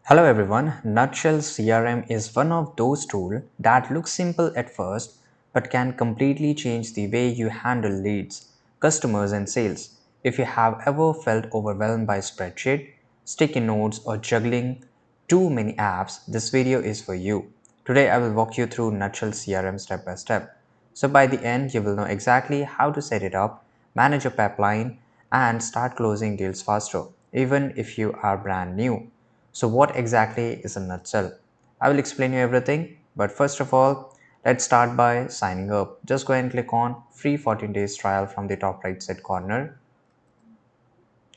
Hello everyone, Nutshell CRM is one of those tools that looks simple at first but can completely change the way you handle leads, customers and sales. If you have ever felt overwhelmed by spreadsheet, sticky notes or juggling too many apps, this video is for you. Today I will walk you through Nutshell CRM step by step. So by the end you will know exactly how to set it up, manage your pipeline and start closing deals faster even if you are brand new. So what exactly is a nutshell? I will explain you everything, but first of all, let's start by signing up. Just go and click on free 14 days trial from the top right side corner.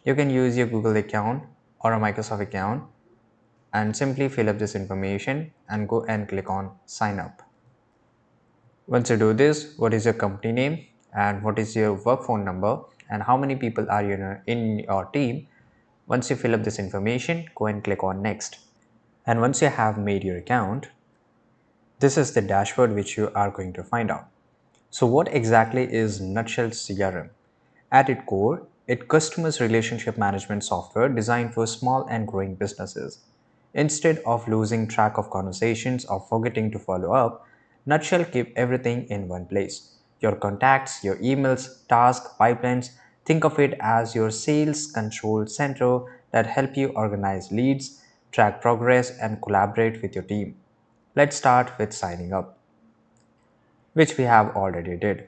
You can use your Google account or a Microsoft account and simply fill up this information and go and click on sign up. Once you do this, what is your company name and what is your work phone number and how many people are you in your team? Once you fill up this information, go and click on next. And once you have made your account, this is the dashboard which you are going to find out. So what exactly is Nutshell CRM? At its core, it customers relationship management software designed for small and growing businesses. Instead of losing track of conversations or forgetting to follow up, Nutshell keep everything in one place. Your contacts, your emails, tasks, pipelines, think of it as your sales control center that help you organize leads, track progress and collaborate with your team. Let's start with signing up, which we have already did.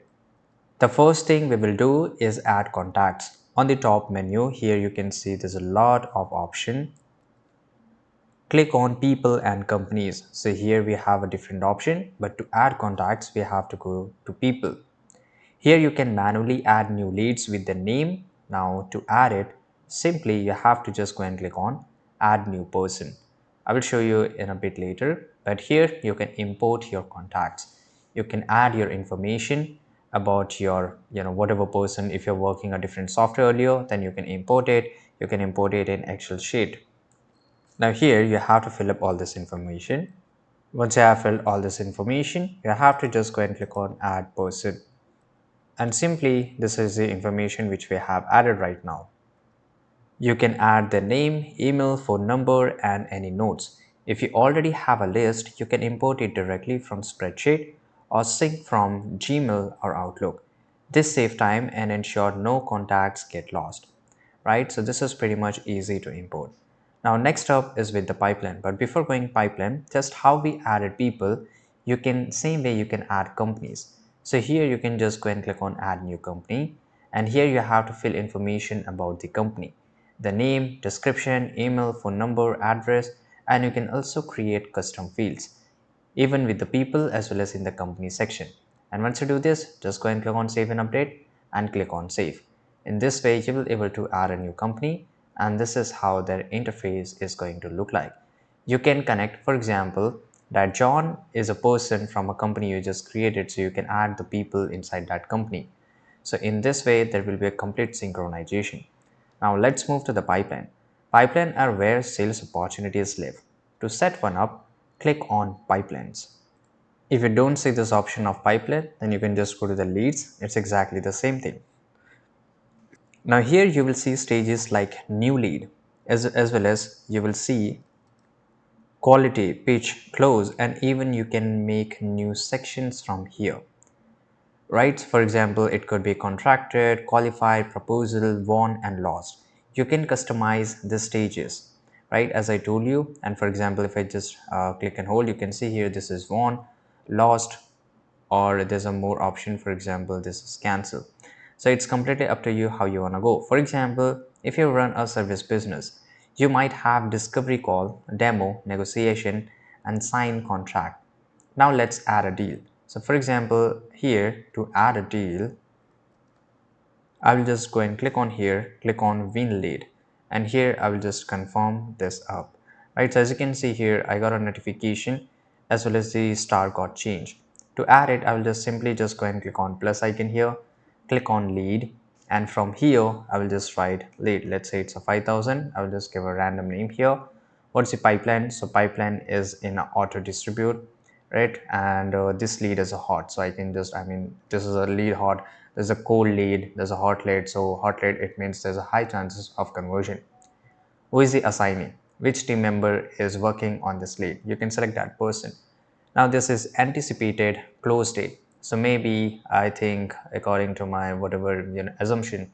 The first thing we will do is add contacts. On the top menu here you can see there's a lot of option. Click on people and companies. So here we have a different option, but to add contacts we have to go to people. Here you can manually add new leads with the name. Now to add it, simply you have to just go and click on add new person. I will show you in a bit later, but here you can import your contacts. You can add your information about your whatever person. If you're working a different software earlier, then you can import it. You can import it in Excel sheet. Now here you have to fill up all this information. Once you have filled all this information, you have to just go and click on add person. And simply this is the information which we have added right now. You can add the name, email, phone number and any notes. If you already have a list, you can import it directly from spreadsheet or sync from Gmail or Outlook. This saves time and ensure no contacts get lost. Right? So this is pretty much easy to import. Now next up is with the pipeline. But before going pipeline, just how we added people, you can same way you can add companies. So here you can just go and click on add new company and here you have to fill information about the company, the name, description, email, phone number, address, and you can also create custom fields even with the people as well as in the company section. And once you do this, just go and click on save and update and click on save. In this way, you will be able to add a new company and this is how their interface is going to look like. You can connect, for example, that John is a person from a company you just created, so you can add the people inside that company. So in this way, there will be a complete synchronization. Now let's move to the pipeline. Pipeline are where sales opportunities live. To set one up, click on pipelines. If you don't see this option of pipeline, then you can just go to the leads. It's exactly the same thing. Now here you will see stages like new lead as well as you will see quality, pitch, close, and even you can make new sections from here. Right? For example, it could be contracted, qualified, proposal, won, and lost. You can customize the stages, right? As I told you. And for example, if I just click and hold, you can see here this is won, lost, or there's a more option. For example, this is cancel. So it's completely up to you how you want to go. For example, if you run a service business, you might have discovery call, demo, negotiation, and sign contract. Now let's add a deal. So for example, here to add a deal, I will just go and click on here, click on win lead, and here I will just confirm this up. Right, so as you can see here, I got a notification as well as the star got changed. To add it, I will just simply just go and click on plus icon here, click on lead, and from here I will just write lead. Let's say it's a 5000. I will just give a random name here. What's the pipeline? So pipeline is in auto distribute, right? And this lead is a hot, so I can just, this is a lead hot, there's a cold lead, there's a hot lead. So hot lead, it means there's a high chances of conversion. Who is the assignee? which team member is working on this lead. You can select that person. Now this is anticipated close date. So maybe I think according to my whatever assumption,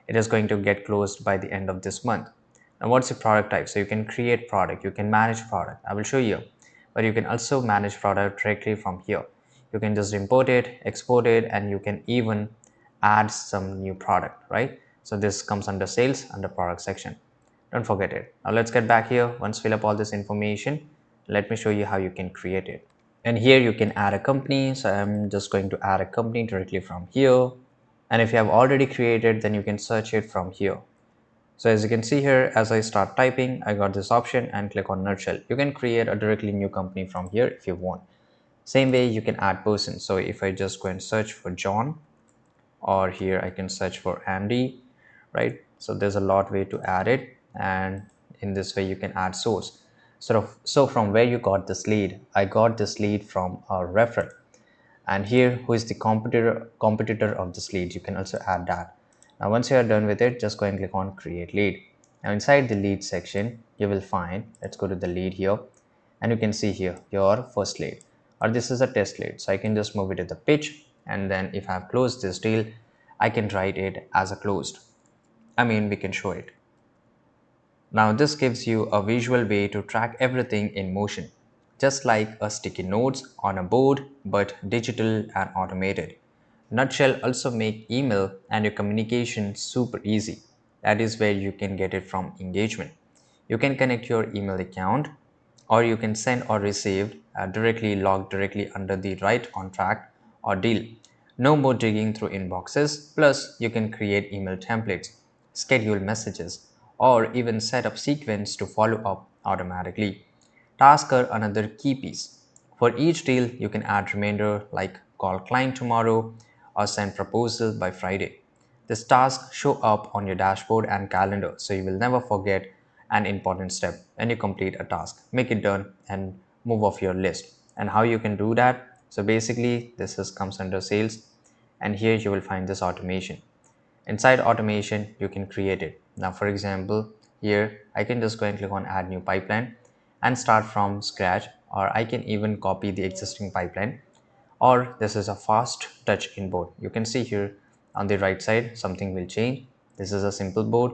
it is going to get closed by the end of this month. Now what's the product type? So you can create product, you can manage product. I will show you, but you can also manage product directly from here. You can just import it, export it, and you can even add some new product, right? So this comes under sales under product section. Don't forget it. Now let's get back here. Once fill up all this information, let me show you how you can create it. And here you can add a company. So I'm just going to add a company directly from here. And if you have already created, then you can search it from here. So as you can see here, as I start typing, I got this option and click on Nutshell. You can create a directly new company from here if you want. Same way you can add person. So if I just go and search for John, or here I can search for Andy, right? So there's a lot way to add it, and in this way you can add source. So from where you got this lead, I got this lead from a referral, and here who is the competitor of this lead, you can also add that. Now once you are done with it, just go and click on create lead. Now inside the lead section you will find, let's go to the lead here, and you can see here your first lead, or this is a test lead. So I can just move it to the pitch, and then if I have closed this deal, I can write it as a closed. We can show it. Now this gives you a visual way to track everything in motion, just like a sticky notes on a board, but digital and automated. Nutshell also make email and your communication super easy. That is where you can get it from engagement. You can connect your email account, or you can send or receive directly logged directly under the right contract or deal. No more digging through inboxes. Plus, you can create email templates, schedule messages, or even set up sequence to follow up automatically. Tasks are another key piece. For each deal, you can add reminder like call client tomorrow or send proposal by Friday. These tasks show up on your dashboard and calendar, so you will never forget an important step when you complete a task. Make it done and move off your list. And how you can do that? So basically, comes under sales, and here you will find this automation. Inside automation, you can create it. Now, for example, here I can just go and click on add new pipeline and start from scratch, or I can even copy the existing pipeline, or this is a fast touch inboard. You can see here on the right side something will change. This is a simple board,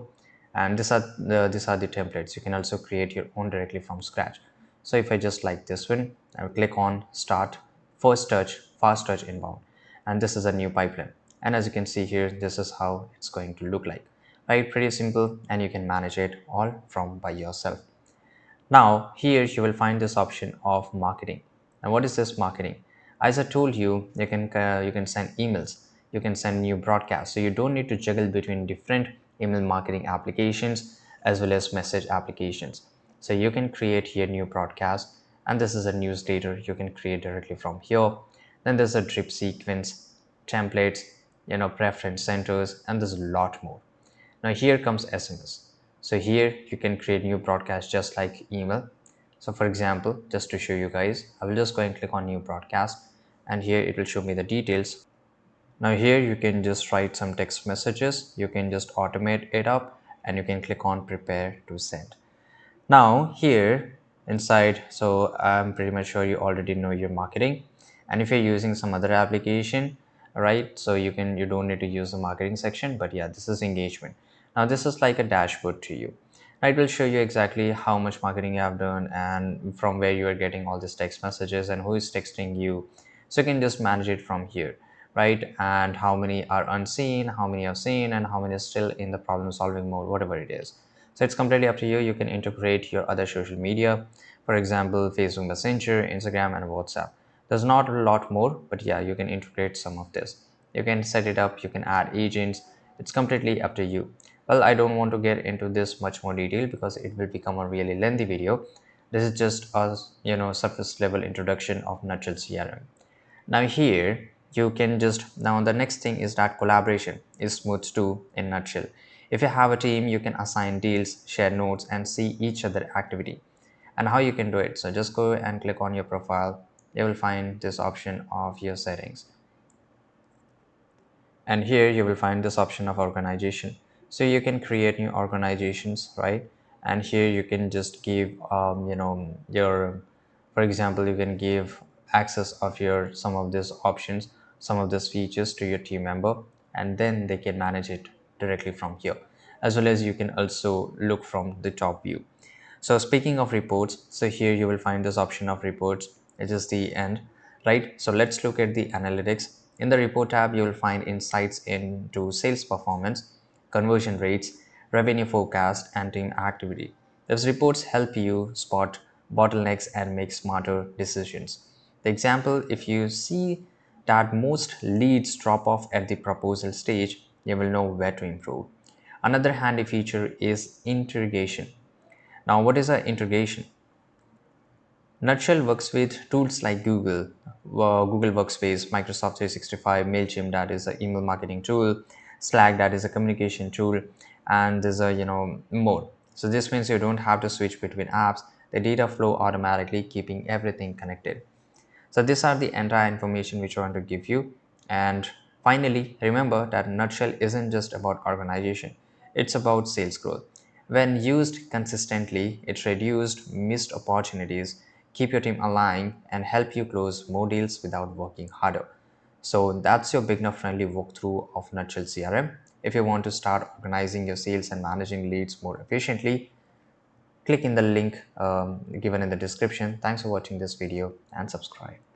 and these are the templates. You can also create your own directly from scratch. So if I just like this one, I will click on start first touch fast touch inbound, and this is a new pipeline. And as you can see here, this is how it's going to look like, right? Pretty simple, and you can manage it all from by yourself. Now here you will find this option of marketing. And what is this marketing? As I told you, you can send emails, you can send new broadcasts. So you don't need to juggle between different email marketing applications as well as message applications. So you can create here new broadcast, and this is a newsletter you can create directly from here. Then there's a drip sequence, templates, preference centers, and there's a lot more. Now here comes SMS. So here you can create new broadcast just like email. So for example, just to show you guys, I will just go and click on new broadcast, and here it will show me the details. Now here you can just write some text messages. You can just automate it up, and you can click on prepare to send. Now here inside, so I'm pretty much sure you already know your marketing, and if you're using some other application, right, so you don't need to use the marketing section, but yeah, this is engagement. Now this is like a dashboard to you. Now it will show you exactly how much marketing you have done and from where you are getting all these text messages and who is texting you. So you can just manage it from here, right? And how many are unseen, how many are seen, and how many are still in the problem solving mode, whatever it is. So it's completely up to you. You can integrate your other social media, for example, Facebook Messenger, Instagram, and WhatsApp. There's not a lot more, but yeah, you can integrate some of this. You can set it up, you can add agents. It's completely up to you. Well, I don't want to get into this much more detail because it will become a really lengthy video. This is just a surface level introduction of Nutshell CRM. Now here you can just, now the next thing is that collaboration is smooth too in Nutshell. If you have a team, you can assign deals, share notes, and see each other activity. And how you can do it, so just go and click on your profile. You will find this option of your settings, and here you will find this option of organization. So you can create new organizations, right? And here you can just give your, for example, you can give access of your some of these options, some of these features to your team member, and then they can manage it directly from here. As well as you can also look from the top view. So speaking of reports, so here you will find this option of reports, which is the end, right? So let's look at the analytics. In the report tab, you will find insights into sales performance, conversion rates, revenue forecast, and team activity. These reports help you spot bottlenecks and make smarter decisions. The example, if you see that most leads drop off at the proposal stage, you will know where to improve. Another handy feature is integration. Now, what is an integration? Nutshell works with tools like Google Workspace, Microsoft 365, MailChimp, that is an email marketing tool, Slack, that is a communication tool, and there's a more. So this means you don't have to switch between apps. The data flow automatically, keeping everything connected. So these are the entire information which I want to give you. And finally, remember that Nutshell isn't just about organization, it's about sales growth. When used consistently, it reduced missed opportunities, keep your team aligned, and help you close more deals without working harder. So that's your beginner friendly walkthrough of Nutshell CRM. If you want to start organizing your sales and managing leads more efficiently, click in the link given in the description. Thanks for watching this video and subscribe.